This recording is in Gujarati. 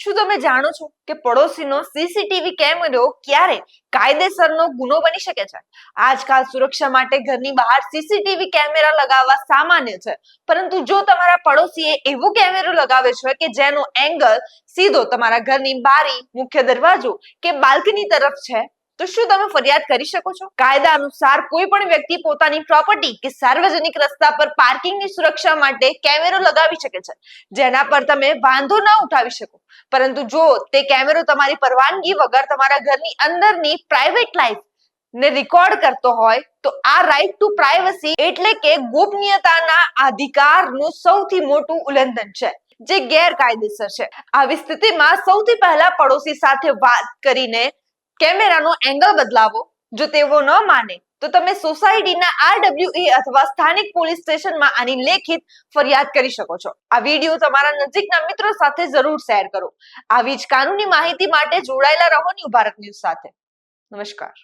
શું તમે જાણો છો કે પડોશીનો સીસીટીવી કેમેરો ક્યારે કાયદેસરનો ગુનો બની શકે છે? આજકાલ સુરક્ષા માટે ઘરની બહાર સીસીટીવી કેમેરા લગાવવા સામાન્ય છે, પરંતુ જો તમારા પડોશીએ એવો કેમેરો લગાવ્યો છે કે જેનો એંગલ સીધો તમારા ઘરની બારી, મુખ્ય દરવાજો કે બાલ્કની તરફ છે, તો શું તમે ફરિયાદ કરી શકો છો? કાયદા અનુસાર કોઈ પણ વ્યક્તિ પોતાની પ્રોપર્ટી કે સાર્વજનિક રસ્તા પર પાર્કિંગની સુરક્ષા માટે કેમેરો લગાવી શકે છે, જેના પર તમે વાંધો ના ઉઠાવી શકો. પરંતુ જો તે કેમેરો તમારી પરવાનગી વગર તમારા ઘરની અંદરની પ્રાઇવેટ લાઈફ ને રેકોર્ડ કરતો હોય તો આ રાઇટ ટુ પ્રાઇવસી એટલે કે ગોપનીયતાના અધિકારનું સૌથી મોટું ઉલ્લંઘન છે, જે ગેરકાયદેસર છે. આવી સ્થિતિમાં સૌથી પહેલા પડોશી સાથે વાત કરીને કેમેરાનો એંગલ બદલાવો. જો તેઓ ન માને તો તમે સોસાયટીના RWE અથવા સ્થાનિક પોલીસ સ્ટેશનમાં આની લેખિત ફરિયાદ કરી શકો છો. આ વિડીયો તમારા નજીકના મિત્રો સાથે જરૂર શેર કરો. આવી જ કાનૂની માહિતી માટે જોડાયેલા રહો ન્યૂ ભારત ન્યૂઝ સાથે. નમસ્કાર.